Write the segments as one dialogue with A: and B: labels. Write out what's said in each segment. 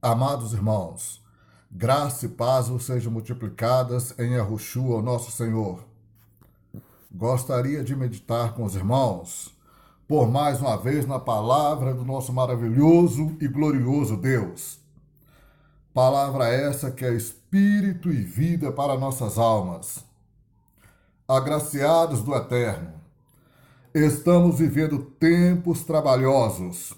A: Amados irmãos, graça e paz vos sejam multiplicadas em Yahushua, o nosso Senhor. Gostaria de meditar com os irmãos, por mais uma vez, na palavra do nosso maravilhoso e glorioso Deus. Palavra essa que é espírito e vida para nossas almas. Agraciados do Eterno, estamos vivendo tempos trabalhosos.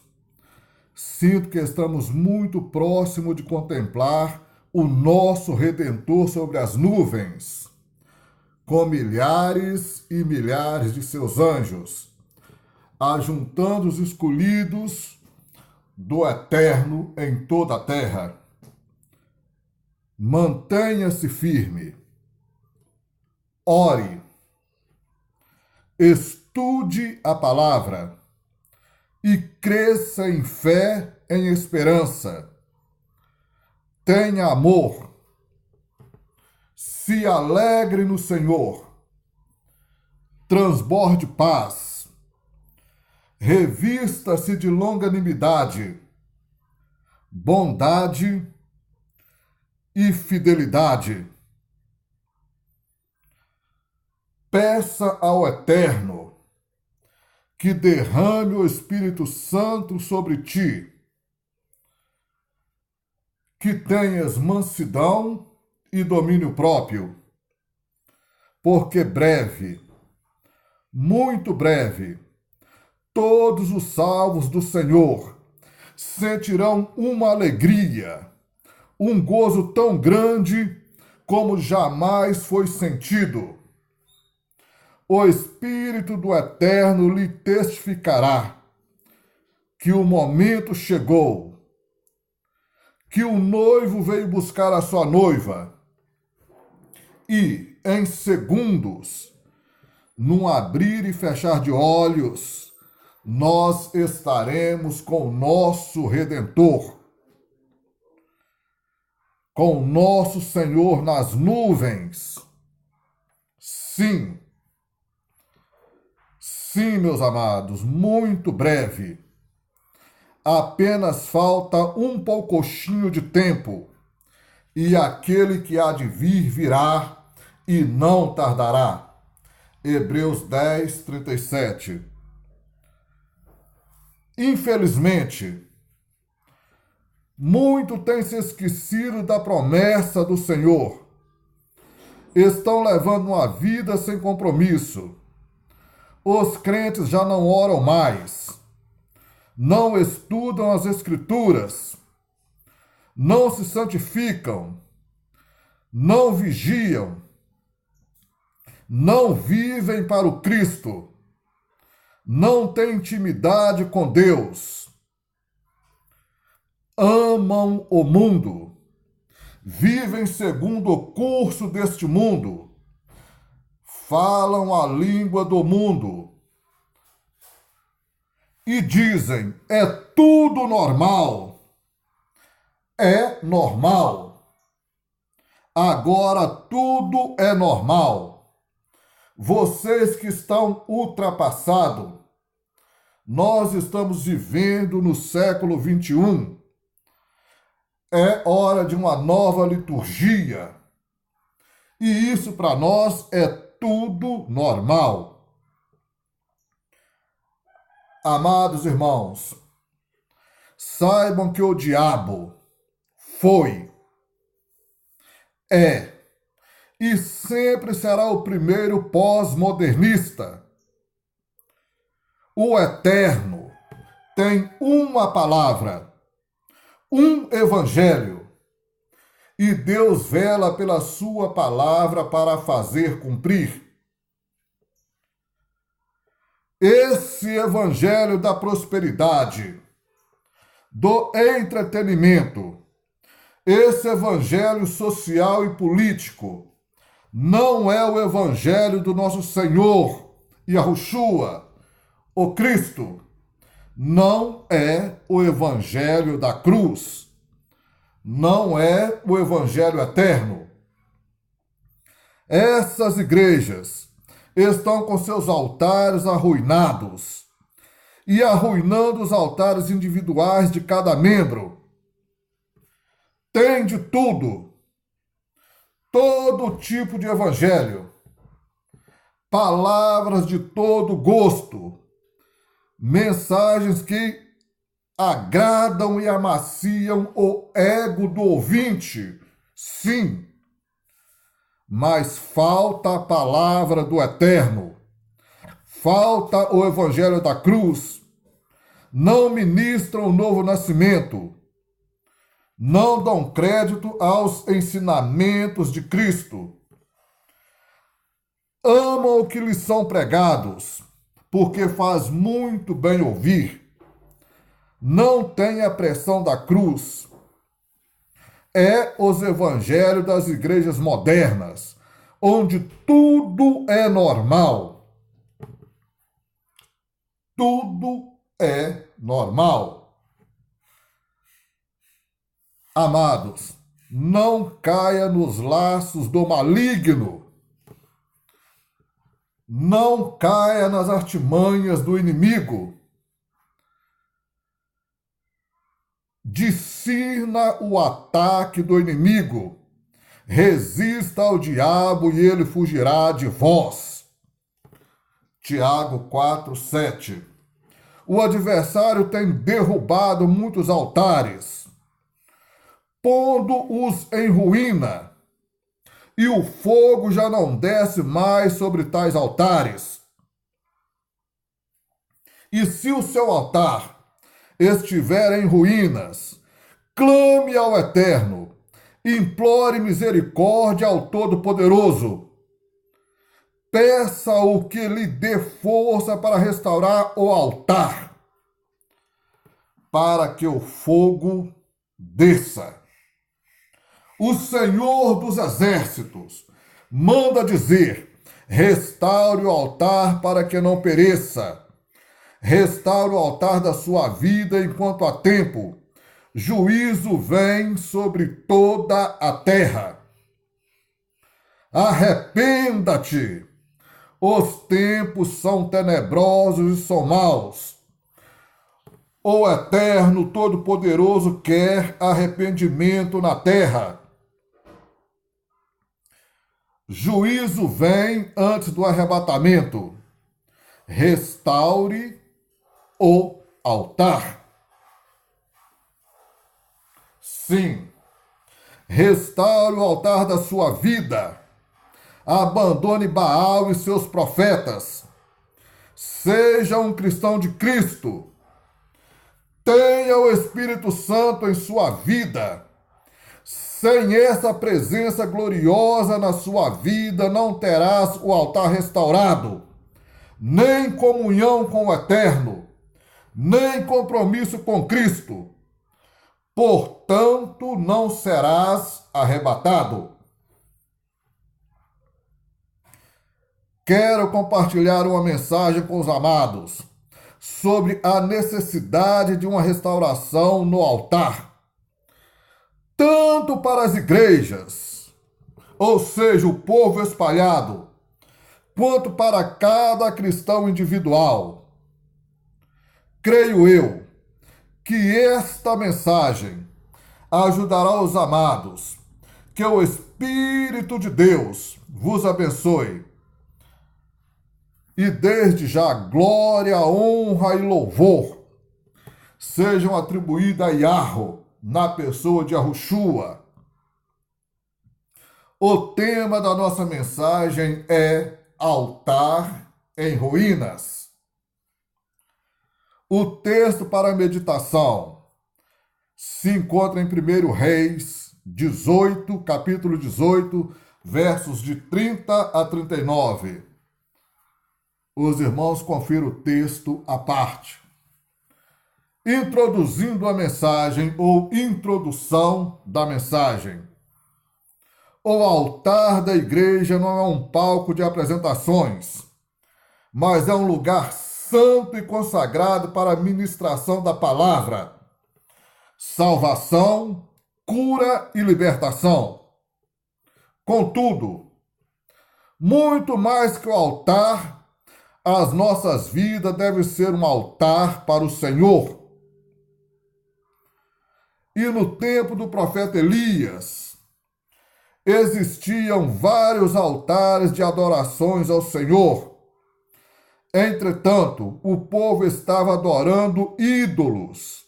A: Sinto que estamos muito próximo de contemplar o nosso Redentor sobre as nuvens, com milhares e milhares de seus anjos, ajuntando os escolhidos do Eterno em toda a terra. Mantenha-se firme, ore, estude a palavra e cresça em fé, em esperança. Tenha amor, se alegre no Senhor, transborde paz, revista-se de longanimidade, bondade e fidelidade. Peça ao Eterno que derrame o Espírito Santo sobre ti, que tenhas mansidão e domínio próprio, porque breve, muito breve, todos os salvos do Senhor sentirão uma alegria, um gozo tão grande como jamais foi sentido. O Espírito do Eterno lhe testificará que o momento chegou, que o noivo veio buscar a sua noiva e, em segundos, num abrir e fechar de olhos, nós estaremos com o nosso Redentor, com o nosso Senhor nas nuvens. Sim, sim, meus amados, muito breve. Apenas falta um poucochinho de tempo, e aquele que há de vir virá e não tardará. Hebreus 10, 37. Infelizmente, muito tem se esquecido da promessa do Senhor. Estão levando uma vida sem compromisso. Os crentes já não oram mais, não estudam as Escrituras, não se santificam, não vigiam, não vivem para o Cristo, não têm intimidade com Deus, amam o mundo, vivem segundo o curso deste mundo, falam a língua do mundo e dizem: é tudo normal. É normal. Agora tudo é normal. Vocês que estão ultrapassados, nós estamos vivendo no século 21. É hora de uma nova liturgia. E isso para nós é tudo normal. Amados irmãos, saibam que o diabo foi, é e sempre será o primeiro pós-modernista. O Eterno tem uma palavra, um evangelho, e Deus vela pela sua palavra para fazer cumprir. Esse evangelho da prosperidade, do entretenimento, esse evangelho social e político, não é o evangelho do nosso Senhor, Yahushua, o Cristo. Não é o evangelho da cruz. Não é o evangelho eterno. Essas igrejas estão com seus altares arruinados e arruinando os altares individuais de cada membro. tem de tudo, todo tipo de evangelho, palavras de todo gosto, mensagens que agradam e amaciam o ego do ouvinte, sim, mas falta a palavra do Eterno, falta o evangelho da cruz, não ministram o novo nascimento, não dão crédito aos ensinamentos de Cristo, amam o que lhes são pregados, porque faz muito bem ouvir, não tem a pressão da cruz, é os evangelhos das igrejas modernas, onde tudo é normal. Tudo é normal. Amados, não caia nos laços do maligno. Não caia nas artimanhas do inimigo. Discirna o ataque do inimigo. Resista ao diabo e ele fugirá de vós. Tiago 4:7. O adversário tem derrubado muitos altares, pondo-os em ruína, e o fogo já não desce mais sobre tais altares. E se o seu altar estiver em ruínas, clame ao Eterno, implore misericórdia ao Todo-Poderoso. Peça o que lhe dê força para restaurar o altar, para que o fogo desça. O Senhor dos Exércitos manda dizer: restaure o altar para que não pereça. Restaure o altar da sua vida enquanto há tempo. Juízo vem sobre toda a terra. Arrependa-te. Os tempos são tenebrosos e são maus. O Eterno Todo-Poderoso quer arrependimento na terra. Juízo vem antes do arrebatamento. Restaure o altar. Sim, restaure o altar da sua vida. Abandone Baal e seus profetas. Seja um cristão de Cristo. Tenha o Espírito Santo em sua vida. Sem essa presença gloriosa na sua vida, não terás o altar restaurado, nem comunhão com o Eterno, nem compromisso com Cristo. Portanto, não serás arrebatado. Quero compartilhar uma mensagem com os amados sobre a necessidade de uma restauração no altar, tanto para as igrejas, ou seja, o povo espalhado, quanto para cada cristão individual. Creio eu que esta mensagem ajudará os amados. Que o Espírito de Deus vos abençoe. E desde já, glória, honra e louvor sejam atribuídas a Yahweh, na pessoa de Yahushua. O tema da nossa mensagem é altar em ruínas. O texto para a meditação se encontra em 1 Reis 18, capítulo 18, versos de 30 a 39. Os irmãos confiram o texto à parte. Introduzindo a mensagem ou introdução da mensagem. O altar da igreja não é um palco de apresentações, mas é um lugar santo e consagrado para a ministração da palavra, salvação, cura e libertação. Contudo, muito mais que o altar, as nossas vidas devem ser um altar para o Senhor. e no tempo do profeta Elias, existiam vários altares de adorações ao Senhor. Entretanto, o povo estava adorando ídolos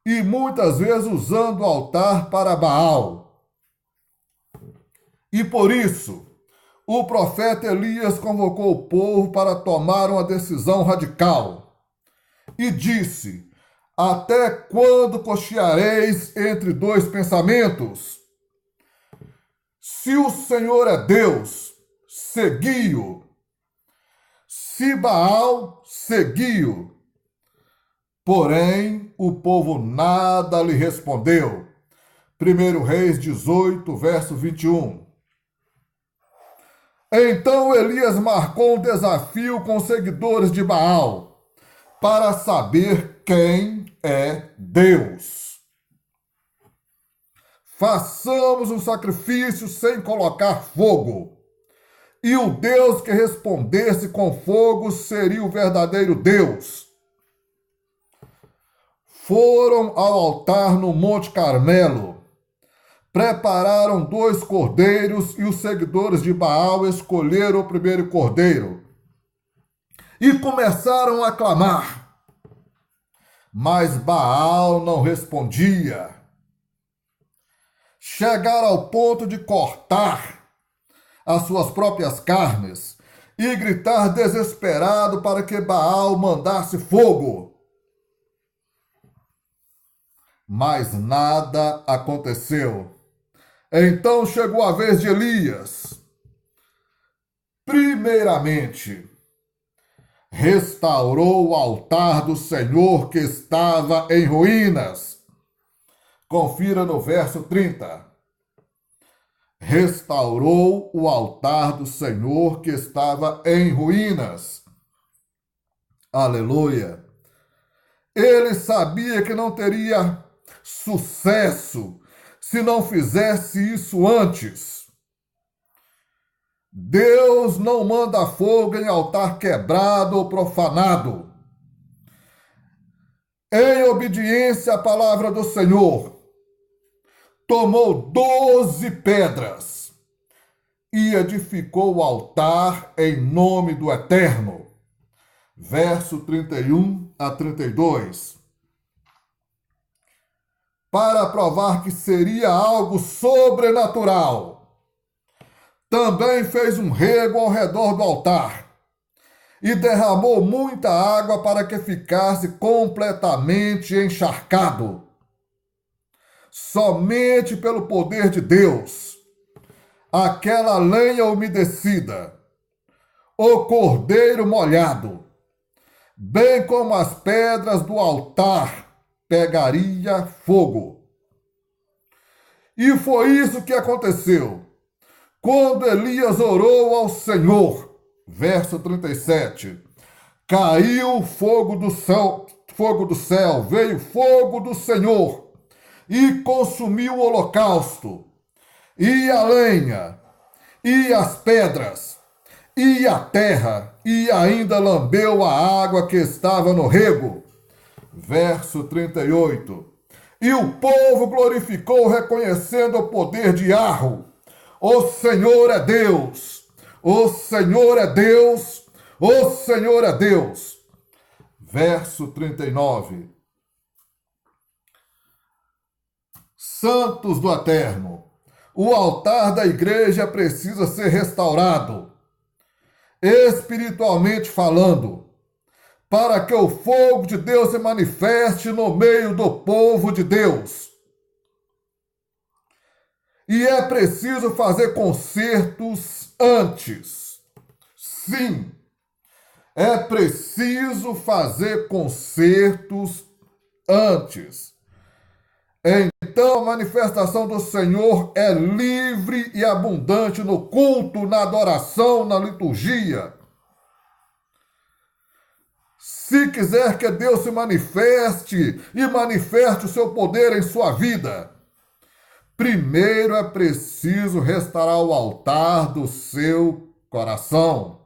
A: e muitas vezes usando o altar para Baal. E por isso, o profeta Elias convocou o povo para tomar uma decisão radical e disse: até quando cocheareis entre dois pensamentos? Se o Senhor é Deus, segui-o. Se Baal, segui-o. Porém, o povo nada lhe respondeu. 1 Reis 18, verso 21. Então Elias marcou um desafio com os seguidores de Baal para saber quem é Deus. Façamos um sacrifício sem colocar fogo. E o Deus que respondesse com fogo seria o verdadeiro Deus. Foram ao altar no Monte Carmelo. Prepararam 2 cordeiros e os seguidores de Baal escolheram o primeiro cordeiro. E começaram a clamar. Mas Baal não respondia. Chegaram ao ponto de cortar as suas próprias carnes e gritar desesperado para que Baal mandasse fogo. Mas nada aconteceu. Então chegou a vez de Elias. Primeiramente, restaurou o altar do Senhor que estava em ruínas. Confira no verso 30. Restaurou o altar do Senhor que estava em ruínas. Aleluia! Ele sabia que não teria sucesso se não fizesse isso antes. Deus não manda fogo em altar quebrado ou profanado. Em obediência à palavra do Senhor, tomou 12 pedras e edificou o altar em nome do Eterno. Verso 31 a 32. Para provar que seria algo sobrenatural, também fez um rego ao redor do altar e derramou muita água para que ficasse completamente encharcado. Somente pelo poder de Deus, aquela lenha umedecida, o cordeiro molhado, bem como as pedras do altar, pegaria fogo. E foi isso que aconteceu. Quando Elias orou ao Senhor, verso 37, caiu fogo do céu, veio fogo do Senhor, e consumiu o holocausto, e a lenha, e as pedras, e a terra, e ainda lambeu a água que estava no rego. Verso 38. E o povo glorificou, reconhecendo o poder de Yahweh. O Senhor é Deus, o Senhor é Deus, o Senhor é Deus. Verso 39. Santos do Eterno, o altar da igreja precisa ser restaurado, espiritualmente falando, para que o fogo de Deus se manifeste no meio do povo de Deus. E é preciso fazer concertos antes. Sim, é preciso fazer concertos antes. Então a manifestação do Senhor é livre e abundante no culto, na adoração, na liturgia. Se quiser que Deus se manifeste e manifeste o seu poder em sua vida, primeiro é preciso restaurar o altar do seu coração.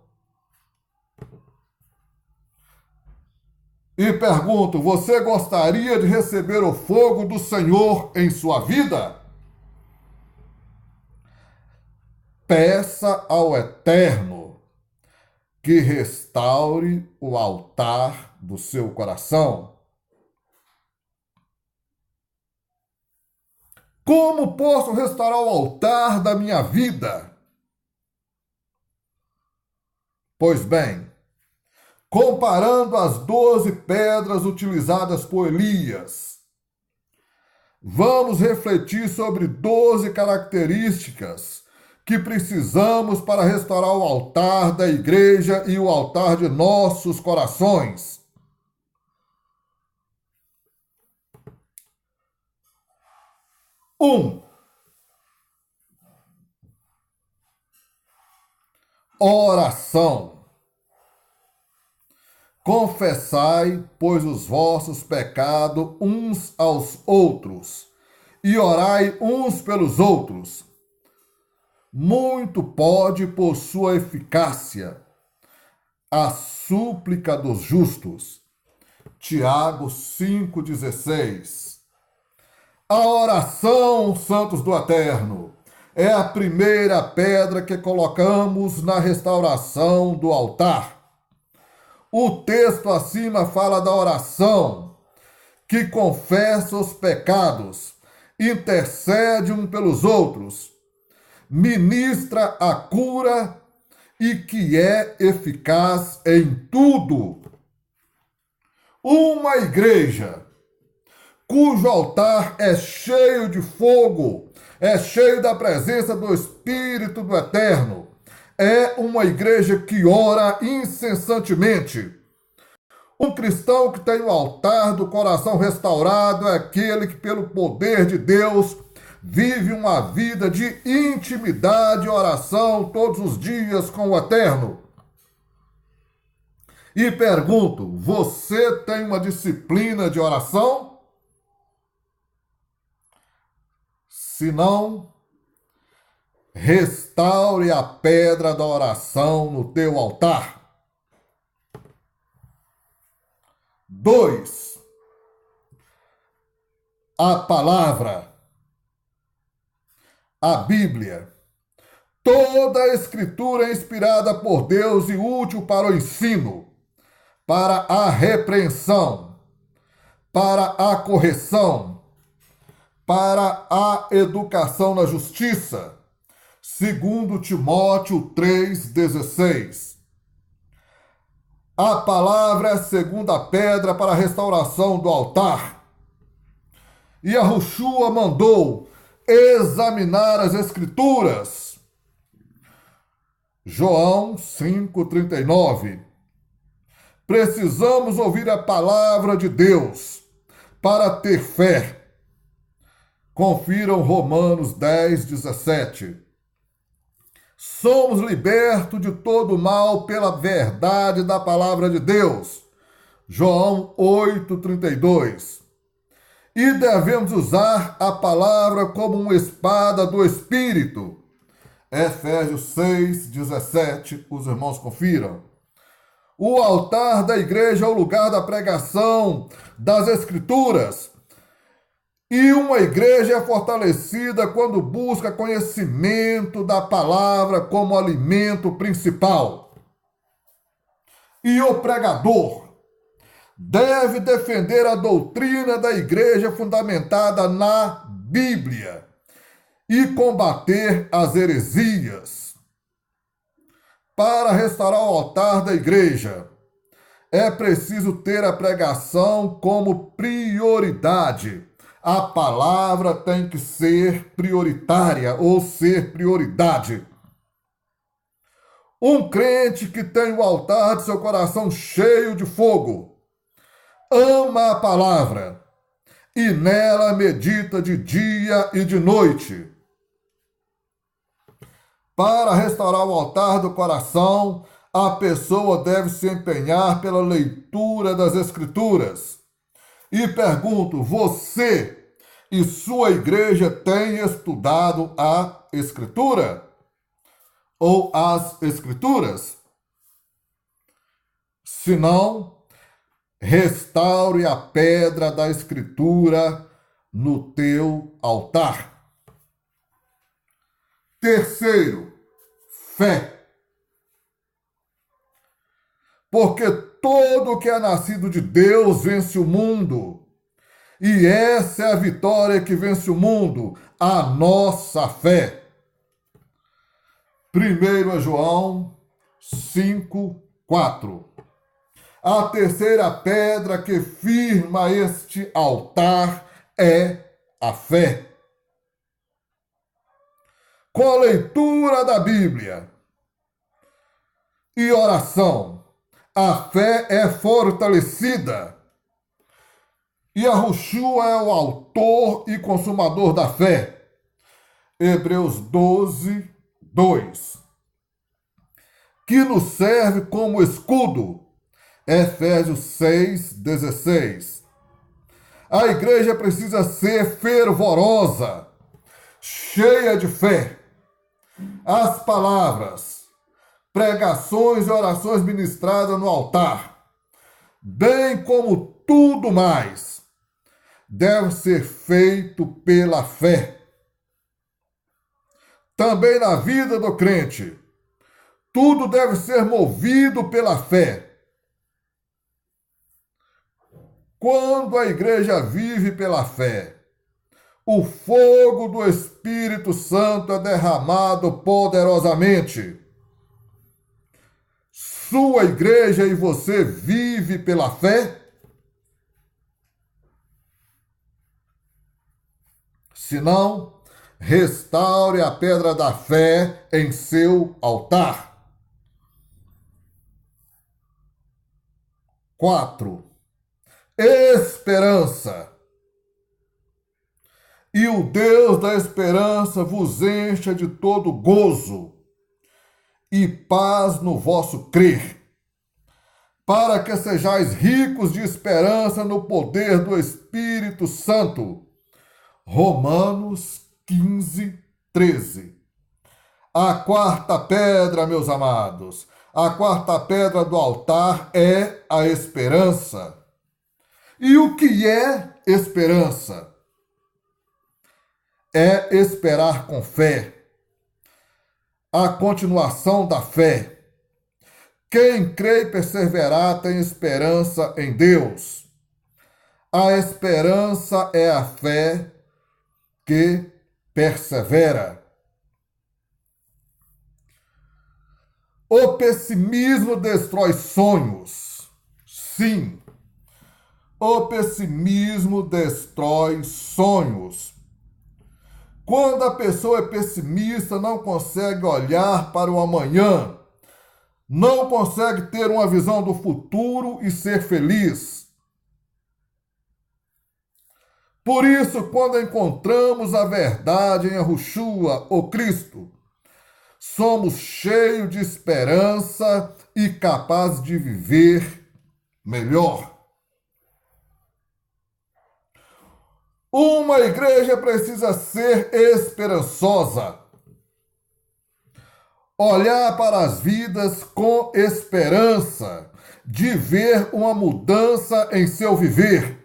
A: E pergunto: você gostaria de receber o fogo do Senhor em sua vida? Peça ao Eterno que restaure o altar do seu coração. Como posso restaurar o altar da minha vida? Pois bem, comparando as 12 pedras utilizadas por Elias, vamos refletir sobre 12 características que precisamos para restaurar o altar da igreja e o altar de nossos corações. 1. Oração. Confessai, pois, os vossos pecados uns aos outros, e orai uns pelos outros. Muito pode, por sua eficácia, a súplica dos justos. Tiago 5,16. A oração, santos do Eterno, é a primeira pedra que colocamos na restauração do altar. O texto acima fala da oração, que confessa os pecados, intercede um pelos outros, ministra a cura e que é eficaz em tudo. Uma igreja cujo altar é cheio de fogo, é cheio da presença do Espírito do Eterno, é uma igreja que ora incessantemente. Um cristão que tem o altar do coração restaurado é aquele que, pelo poder de Deus, vive uma vida de intimidade e oração todos os dias com o Eterno. E pergunto, você tem uma disciplina de oração? Se não, restaure a pedra da oração no teu altar. 2. A palavra. A Bíblia. Toda a Escritura é inspirada por Deus e útil para o ensino, para a repreensão, para a correção, para a educação na justiça, segundo Timóteo 3,16. A palavra é a segunda pedra para a restauração do altar. E Yahushua mandou examinar as Escrituras. João 5,39. Precisamos ouvir a palavra de Deus para ter fé. Confiram Romanos 10,17. Somos libertos de todo mal pela verdade da palavra de Deus. João 8,32. E devemos usar a palavra como uma espada do Espírito. Efésios 6,17. Os irmãos confiram. O altar da igreja é o lugar da pregação das Escrituras. E uma igreja é fortalecida quando busca conhecimento da palavra como alimento principal. E o pregador deve defender a doutrina da igreja fundamentada na Bíblia e combater as heresias. Para restaurar o altar da igreja, é preciso ter a pregação como prioridade. A palavra tem que ser prioritária ou ser prioridade. Um crente que tem o altar de seu coração cheio de fogo, ama a palavra e nela medita de dia e de noite. Para restaurar o altar do coração, a pessoa deve se empenhar pela leitura das Escrituras. E pergunto, você e sua igreja têm estudado a Escritura? Ou as Escrituras? Se não, restaure a pedra da Escritura no teu altar. Terceiro, fé. Porque todo que é nascido de Deus vence o mundo. E essa é a vitória que vence o mundo, a nossa fé. 1 João 5:4. A terceira pedra que firma este altar é a fé. Com a leitura da Bíblia e oração, a fé é fortalecida. E Yahushua é o autor e consumador da fé. Hebreus 12:2. Que nos serve como escudo. Efésios 6:16. A igreja precisa ser fervorosa, cheia de fé. As palavras, pregações e orações ministradas no altar, bem como tudo mais, deve ser feito pela fé. Também na vida do crente, tudo deve ser movido pela fé. Quando a igreja vive pela fé, o fogo do Espírito Santo é derramado poderosamente. Sua igreja e você vive pela fé? Se não, restaure a pedra da fé em seu altar. 4. Esperança. E o Deus da esperança vos encha de todo gozo e paz no vosso crer, para que sejais ricos de esperança no poder do Espírito Santo. Romanos 15:13. A quarta pedra, meus amados, a quarta pedra do altar é a esperança. E o que é esperança? É esperar com fé, a continuação da fé. Quem crê e perseverar tem esperança em Deus. A esperança é a fé que persevera. O pessimismo destrói sonhos. Sim, o pessimismo destrói sonhos. Quando a pessoa é pessimista, não consegue olhar para o amanhã, não consegue ter uma visão do futuro e ser feliz. Por isso, quando encontramos a verdade em Yahushua, o Cristo, somos cheios de esperança e capazes de viver melhor. Uma igreja precisa ser esperançosa. Olhar para as vidas com esperança, de ver uma mudança em seu viver.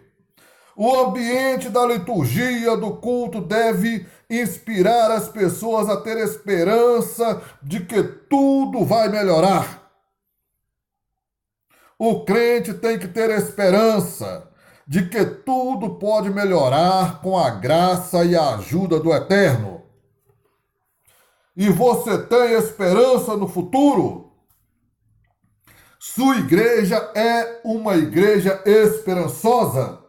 A: O ambiente da liturgia, do culto, deve inspirar as pessoas a ter esperança de que tudo vai melhorar. O crente tem que ter esperança de que tudo pode melhorar com a graça e a ajuda do Eterno. E você tem esperança no futuro? Sua igreja é uma igreja esperançosa?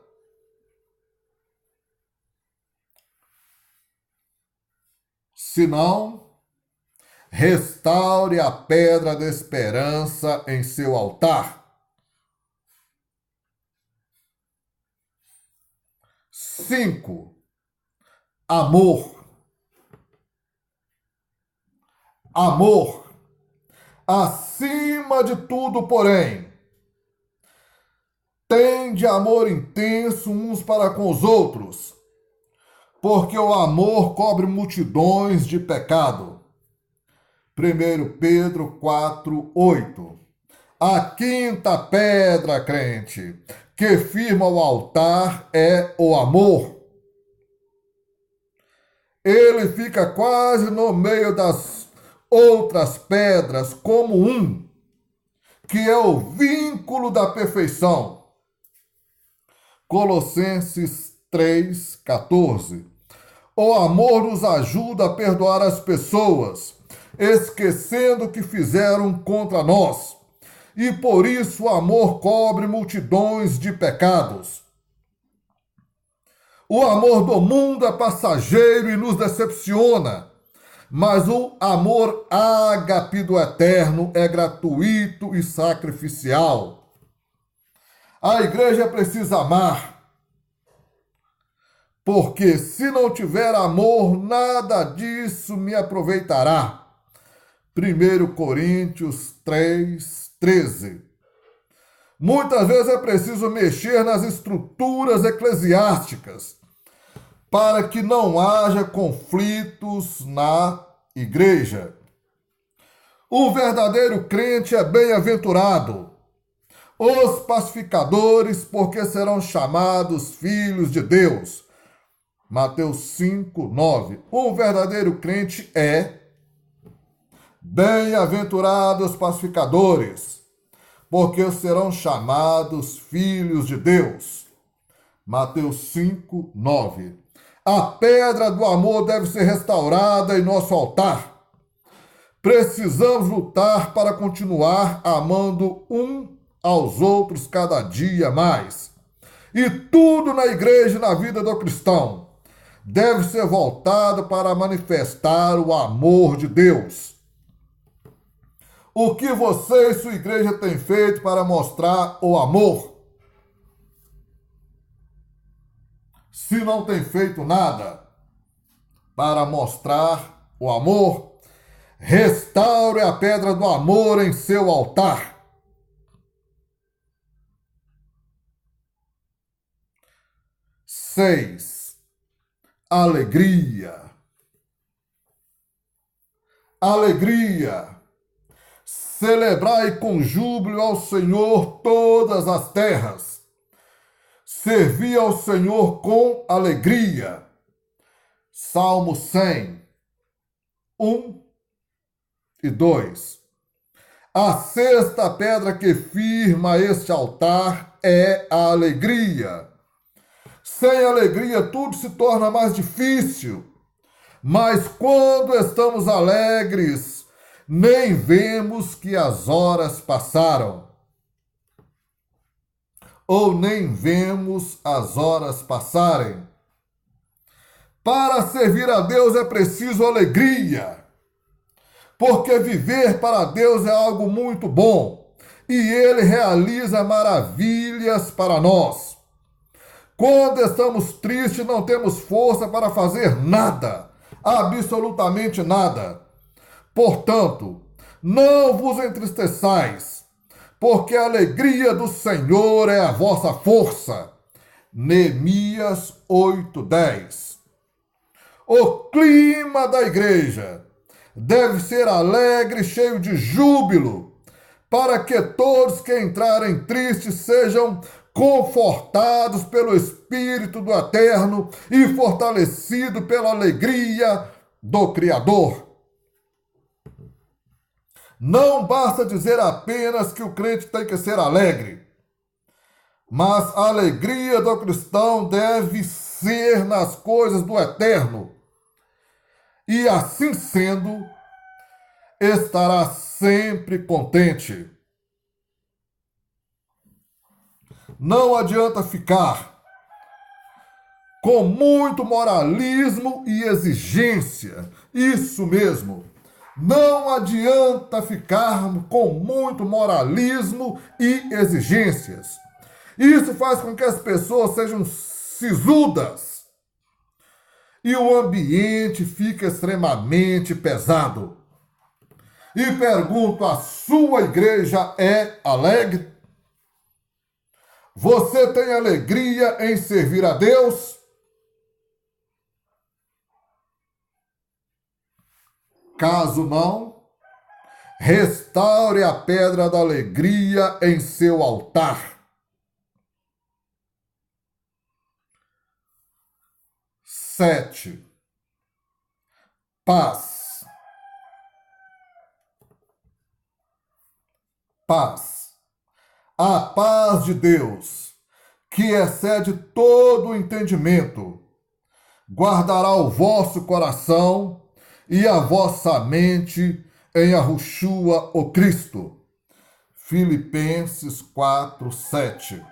A: Se não, restaure a pedra da esperança em seu altar. 5. Amor. Amor. Acima de tudo, porém, tende amor intenso uns para com os outros, porque o amor cobre multidões de pecado. 1 Pedro 4:8. A quinta pedra, crente, que firma o altar é o amor. Ele fica quase no meio das outras pedras, como um, que é o vínculo da perfeição. Colossenses 3,14. O amor nos ajuda a perdoar as pessoas, esquecendo o que fizeram contra nós. E por isso o amor cobre multidões de pecados. O amor do mundo é passageiro e nos decepciona, mas o amor ágape do eterno é gratuito e sacrificial. A igreja precisa amar, porque se não tiver amor, nada disso me aproveitará. 1 Coríntios 3,13. Muitas vezes é preciso mexer nas estruturas eclesiásticas para que não haja conflitos na igreja. O verdadeiro crente é bem-aventurado. Os pacificadores, porque serão chamados filhos de Deus. Mateus 5,9. Um verdadeiro crente é bem-aventurados os pacificadores, porque serão chamados filhos de Deus. Mateus 5,9. A pedra do amor deve ser restaurada em nosso altar. Precisamos lutar para continuar amando um aos outros cada dia mais. E tudo na igreja e na vida do cristão deve ser voltado para manifestar o amor de Deus. O que você e sua igreja têm feito para mostrar o amor? Se não tem feito nada para mostrar o amor, restaure a pedra do amor em seu altar. 6. Alegria. Alegria. Celebrai com júbilo ao Senhor todas as terras. Servi ao Senhor com alegria. Salmo 100, 1 e 2. A sexta pedra que firma este altar é a alegria. Sem alegria tudo se torna mais difícil. Mas quando estamos alegres, nem vemos que as horas passaram. Ou nem vemos as horas passarem. Para servir a Deus é preciso alegria, porque viver para Deus é algo muito bom e Ele realiza maravilhas para nós. Quando estamos tristes, não temos força para fazer nada, absolutamente nada. Portanto, não vos entristeçais, porque a alegria do Senhor é a vossa força. Neemias 8:10. O clima da igreja deve ser alegre, cheio de júbilo, para que todos que entrarem tristes sejam confortados pelo Espírito do Eterno e fortalecidos pela alegria do Criador. Não basta dizer apenas que o crente tem que ser alegre, mas a alegria do cristão deve ser nas coisas do Eterno. E assim sendo, estará sempre contente. Não adianta ficar com muito moralismo e exigência. Isso mesmo. Não adianta ficar com muito moralismo e exigências. Isso faz com que as pessoas sejam sisudas e o ambiente fica extremamente pesado. E pergunto, a sua igreja é alegre? Você tem alegria em servir a Deus? Caso não, Restaure a pedra da alegria em seu altar. 7. Paz. Paz. A paz de Deus, que excede todo o entendimento, guardará o vosso coração e a vossa mente em Yahushua o Cristo. Filipenses 4:7.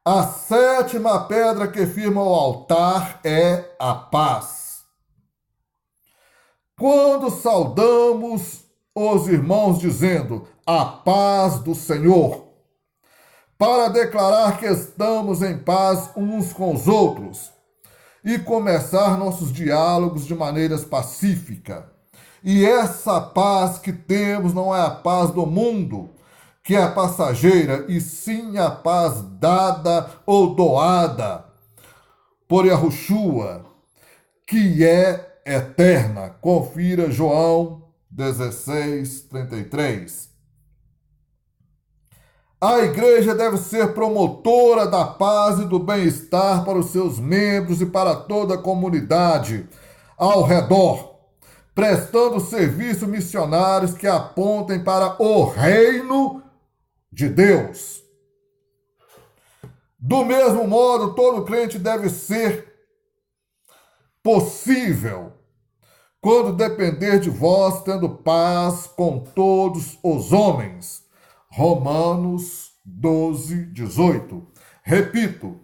A: A 7ª pedra que firma o altar é a paz. Quando saudamos os irmãos dizendo a paz do Senhor, para declarar que estamos em paz uns com os outros e começar nossos diálogos de maneiras pacíficas. E essa paz que temos não é a paz do mundo, que é passageira, e sim a paz dada ou doada por Yahushua, que é eterna. Confira João 16:33. A igreja deve ser promotora da paz e do bem-estar para os seus membros e para toda a comunidade ao redor, prestando serviços missionários que apontem para o reino de Deus. Do mesmo modo, todo crente deve ser possível, quando depender de vós, tendo paz com todos os homens. Romanos 12:18. Repito,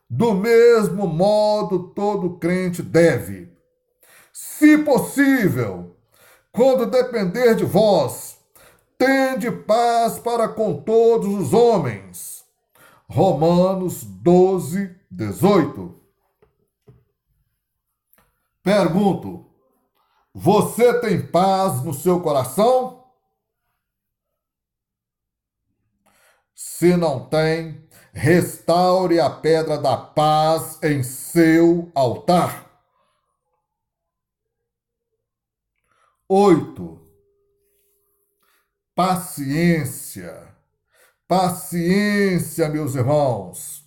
A: do mesmo modo todo crente deve, se possível, quando depender de vós, tende paz para com todos os homens. Romanos 12:18. Pergunto, você tem paz no seu coração? Se não tem, restaure a pedra da paz em seu altar. 8. Paciência. Paciência, meus irmãos.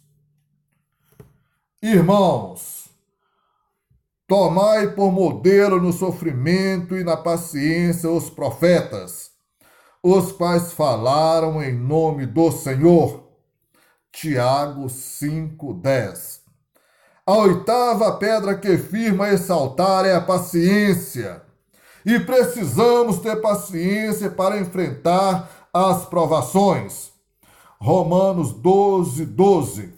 A: Irmãos, tomai por modelo no sofrimento e na paciência os profetas, os quais falaram em nome do Senhor. Tiago 5:10. A 8ª pedra que firma esse altar é a paciência. E precisamos ter paciência para enfrentar as provações. Romanos 12:12.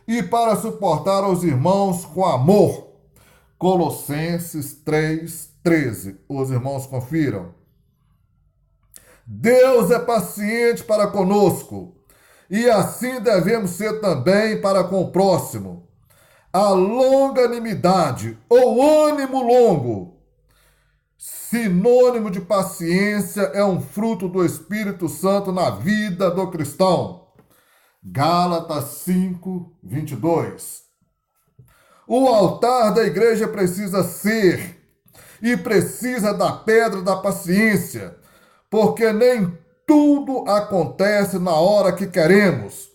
A: E para suportar os irmãos com amor. Colossenses 3:13. Os irmãos confiram. Deus é paciente para conosco, e assim devemos ser também para com o próximo. A longanimidade ou ânimo longo, sinônimo de paciência, é um fruto do Espírito Santo na vida do cristão. Gálatas 5:22. O altar da igreja precisa ser e precisa da pedra da paciência, porque nem tudo acontece na hora que queremos,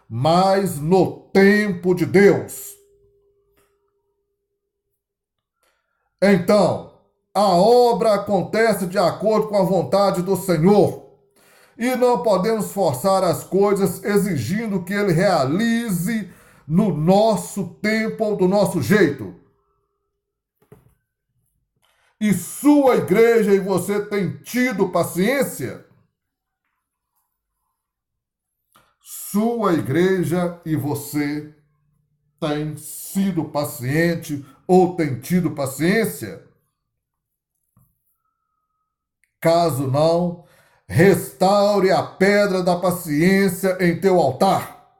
A: mas no tempo de Deus. Então, a obra acontece de acordo com a vontade do Senhor, e não podemos forçar as coisas exigindo que Ele realize no nosso tempo ou do nosso jeito. E sua igreja e você têm tido paciência? Sua igreja e você têm sido paciente ou têm tido paciência? Caso não, restaure a pedra da paciência em teu altar.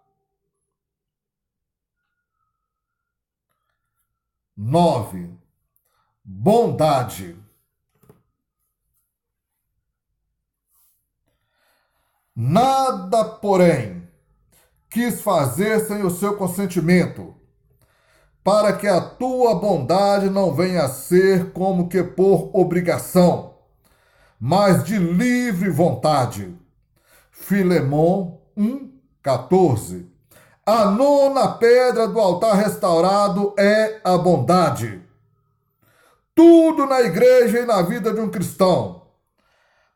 A: 9. Bondade. Nada, porém, quis fazer sem o seu consentimento, para que a tua bondade não venha a ser como que por obrigação, mas de livre vontade. Filemon 1:14. A nona pedra do altar restaurado é a bondade. Tudo na igreja e na vida de um cristão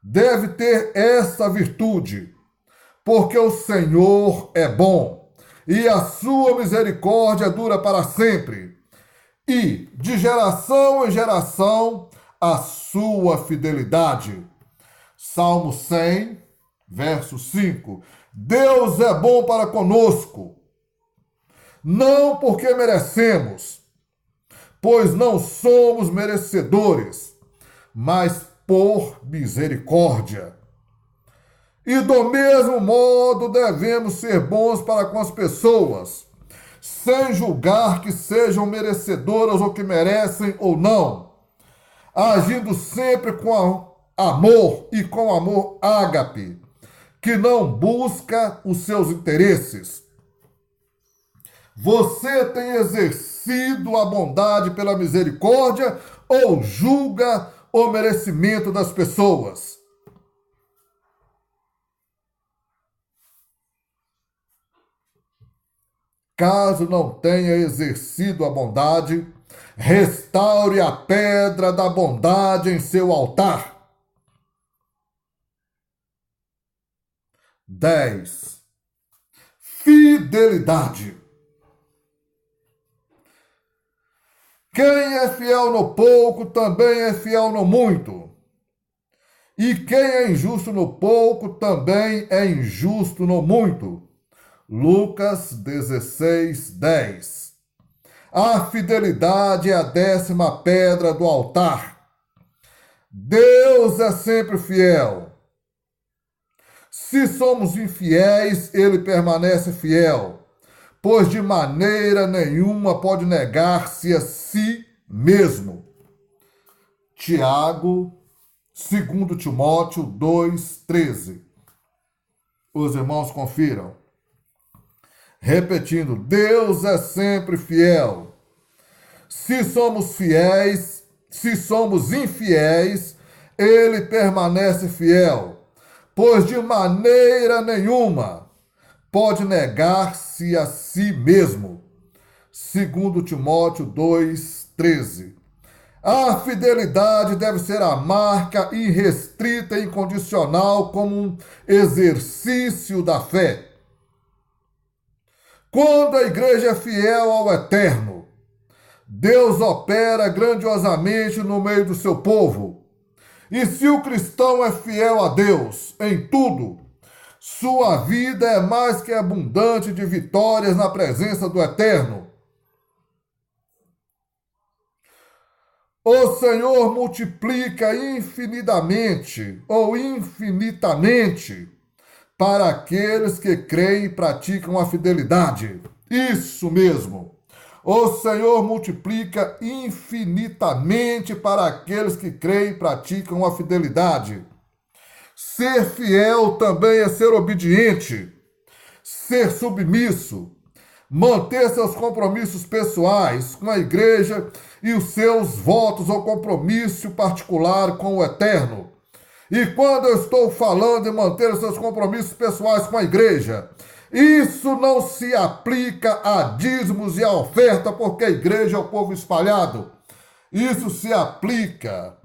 A: deve ter essa virtude, porque o Senhor é bom e a sua misericórdia dura para sempre, e de geração em geração a sua fidelidade. Salmo 100, verso 5. Deus é bom para conosco, não porque merecemos, pois não somos merecedores, mas por misericórdia. E do mesmo modo devemos ser bons para com as pessoas, sem julgar que sejam merecedoras ou que merecem ou não, agindo sempre com amor e com amor ágape, que não busca os seus interesses. Você tem exercido a bondade pela misericórdia ou julga o merecimento das pessoas? Caso não tenha exercido a bondade, restaure a pedra da bondade em seu altar. 10. Fidelidade. Quem é fiel no pouco também é fiel no muito. E quem é injusto no pouco também é injusto no muito. Lucas 16:10. A fidelidade é a 10ª pedra do altar. Deus é sempre fiel. Se somos infiéis, ele permanece fiel, pois de maneira nenhuma pode negar-se a si mesmo. Tiago, 2 Timóteo 2:13. Os irmãos confiram. Repetindo, Deus é sempre fiel. Se somos infiéis, ele permanece fiel, pois de maneira nenhuma pode negar-se a si mesmo. 2 Timóteo 2:13. A fidelidade deve ser a marca irrestrita e incondicional como um exercício da fé. Quando a igreja é fiel ao Eterno, Deus opera grandiosamente no meio do seu povo. E se o cristão é fiel a Deus em tudo, sua vida é mais que abundante de vitórias na presença do Eterno. O Senhor multiplica infinitamente ou infinitamente para aqueles que creem e praticam a fidelidade. Isso mesmo. O Senhor multiplica infinitamente para aqueles que creem e praticam a fidelidade. Ser fiel também é ser obediente, ser submisso, manter seus compromissos pessoais com a igreja e os seus votos ou compromisso particular com o Eterno. E quando eu estou falando em manter seus compromissos pessoais com a igreja, isso não se aplica a dízimos e a oferta, porque a igreja é o povo espalhado. Isso se aplica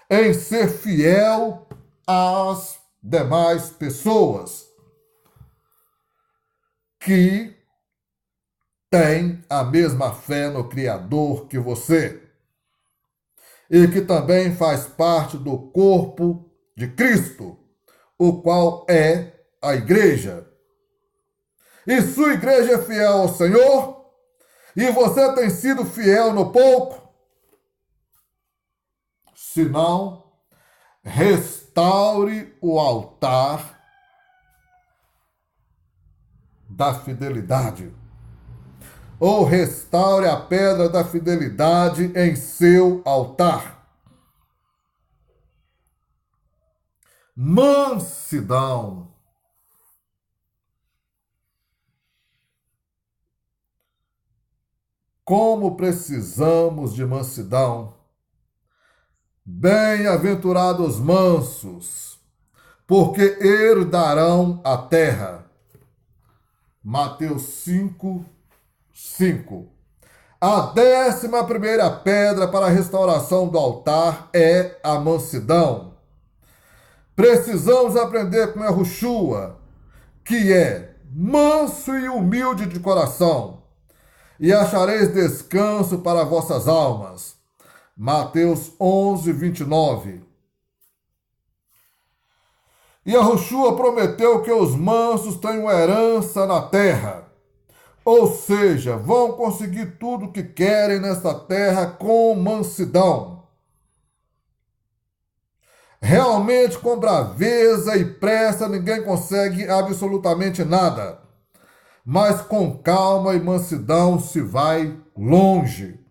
A: em ser fiel às demais pessoas que têm a mesma fé no Criador que você e que também faz parte do corpo de Cristo, o qual é a igreja. E sua igreja é fiel ao Senhor? E você tem sido fiel no pouco? Se não, restaure o altar da fidelidade. Ou restaure a pedra da fidelidade em seu altar. Mansidão. Como precisamos de mansidão Bem-aventurados mansos, porque herdarão a terra. Mateus 5, 5. A 11ª pedra para a restauração do altar é a mansidão. Precisamos aprender com Yahushua, que é manso e humilde de coração, e achareis descanso para vossas almas. Mateus 11, 29. Yahushua prometeu que os mansos tenham herança na terra, ou seja, vão conseguir tudo o que querem nesta terra com mansidão. Realmente, com braveza e pressa, ninguém consegue absolutamente nada. Mas com calma e mansidão se vai longe.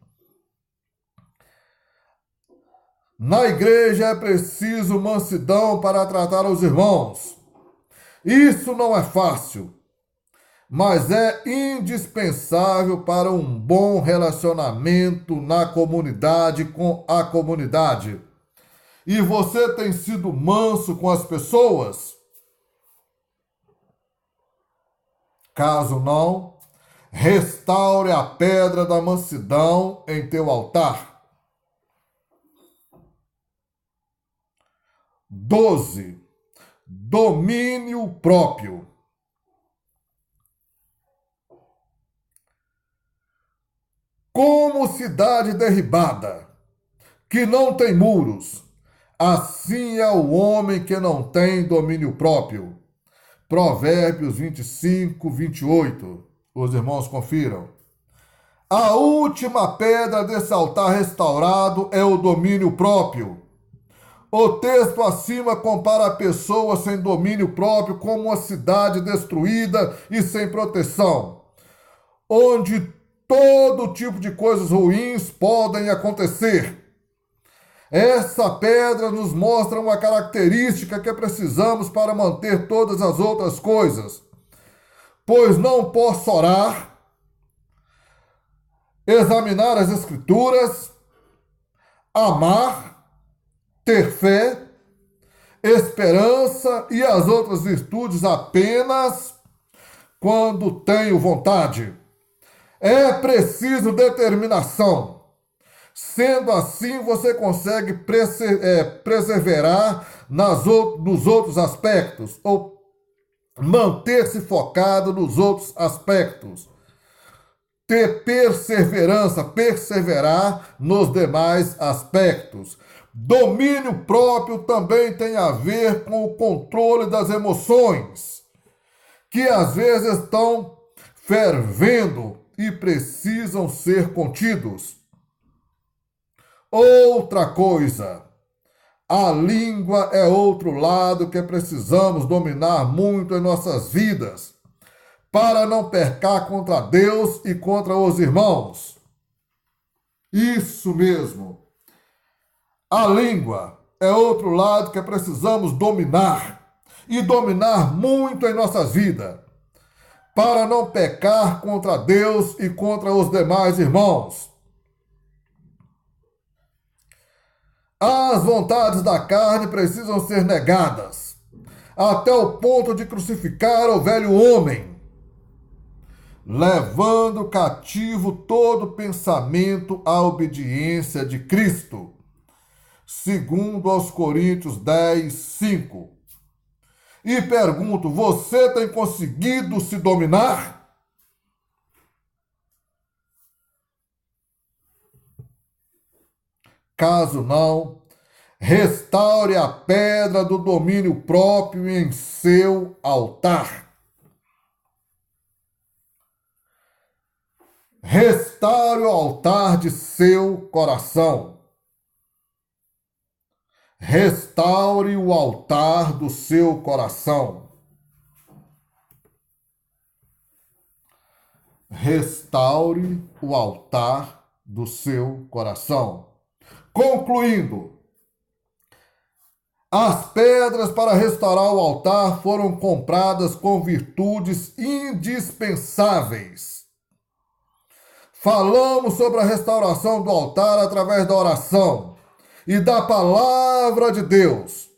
A: Na igreja é preciso mansidão para tratar os irmãos. Isso não é fácil, mas é indispensável para um bom relacionamento na comunidade com a comunidade. E você tem sido manso com as pessoas? Caso não, restaure a pedra da mansidão em teu altar. 12. Domínio próprio. Como cidade derribada, que não tem muros, assim é o homem que não tem domínio próprio. Provérbios 25, 28. Os irmãos confiram. A última pedra desse altar restaurado é o domínio próprio. O texto acima compara a pessoa sem domínio próprio como uma cidade destruída e sem proteção, onde todo tipo de coisas ruins podem acontecer. Essa pedra nos mostra uma característica que precisamos para manter todas as outras coisas. Pois não posso orar, examinar as Escrituras, amar, ter fé, esperança e as outras virtudes apenas quando tenho vontade. É preciso determinação. Sendo assim, você consegue perseverar nos outros aspectos, ou manter-se focado nos outros aspectos. Ter perseverança, perseverar nos demais aspectos. Domínio próprio também tem a ver com o controle das emoções, que às vezes estão fervendo e precisam ser contidos. Outra coisa, a língua é outro lado que precisamos dominar muito em nossas vidas, para não pecar contra Deus e contra os irmãos. Isso mesmo. A língua é outro lado que precisamos dominar, e dominar muito em nossas vidas, para não pecar contra Deus e contra os demais irmãos. As vontades da carne precisam ser negadas, até o ponto de crucificar o velho homem, levando cativo todo pensamento à obediência de Cristo. Segundo aos Coríntios 10, 5. E pergunto, você tem conseguido se dominar? Caso não, restaure a pedra do domínio próprio em seu altar. Restaure o altar de seu coração. Restaure o altar do seu coração. Restaure o altar do seu coração. Concluindo, as pedras para restaurar o altar foram compradas com virtudes indispensáveis. Falamos sobre a restauração do altar através da oração e da palavra de Deus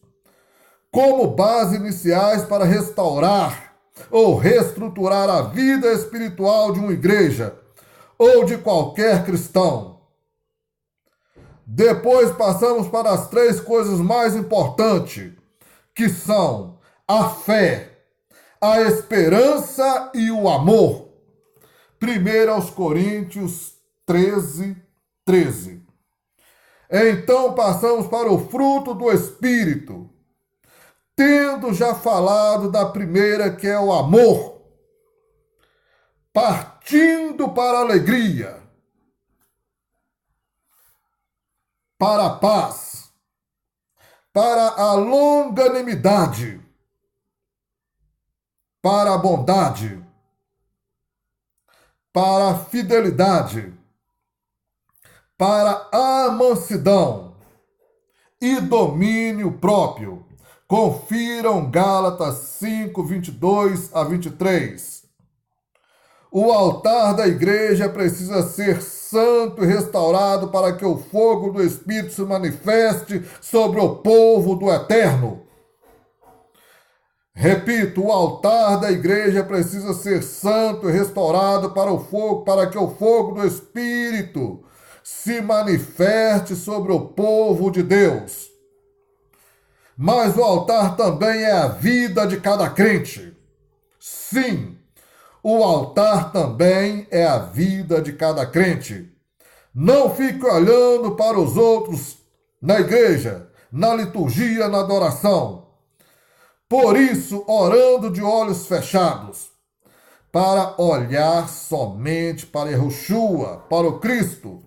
A: como base iniciais para restaurar ou reestruturar a vida espiritual de uma igreja ou de qualquer cristão. Depois passamos para as três coisas mais importantes, que são a fé, a esperança e o amor. 1 Coríntios 13, 13. Então passamos para o fruto do Espírito, tendo já falado da primeira, que é o amor, partindo para a alegria, para a paz, para a longanimidade, para a bondade, para a fidelidade, para a mansidão e domínio próprio. Confiram Gálatas 5, 22 a 23. O altar da igreja precisa ser santo e restaurado para que o fogo do Espírito se manifeste sobre o povo do Eterno. Repito, o altar da igreja precisa ser santo e restaurado para que o fogo do Espírito se manifeste sobre o povo de Deus. Mas o altar também é a vida de cada crente. Sim, o altar também é a vida de cada crente. Não fique olhando para os outros na igreja, na liturgia, na adoração. Por isso, orando de olhos fechados, para olhar somente para Yahushua, para o Cristo.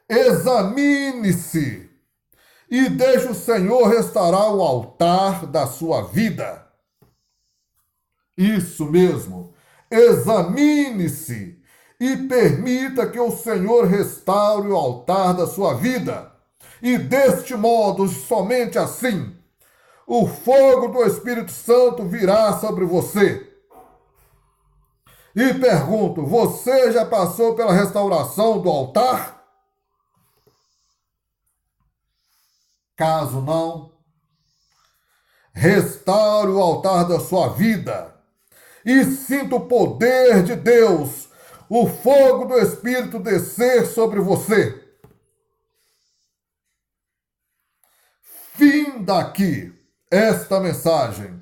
A: Examine-se e deixe o Senhor restaurar o altar da sua vida. Isso mesmo. Examine-se e permita que o Senhor restaure o altar da sua vida. E deste modo, somente assim, o fogo do Espírito Santo virá sobre você. E pergunto, você já passou pela restauração do altar? Caso não, restaure o altar da sua vida e sinta o poder de Deus, o fogo do Espírito descer sobre você. Fim daqui esta mensagem.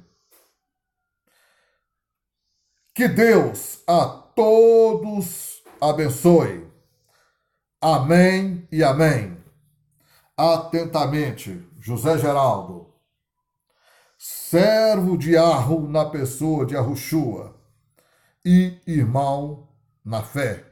A: Que Deus a todos abençoe. Amém e amém. Atentamente, José Geraldo, servo de Yahu na pessoa de Yahushua e irmão na fé.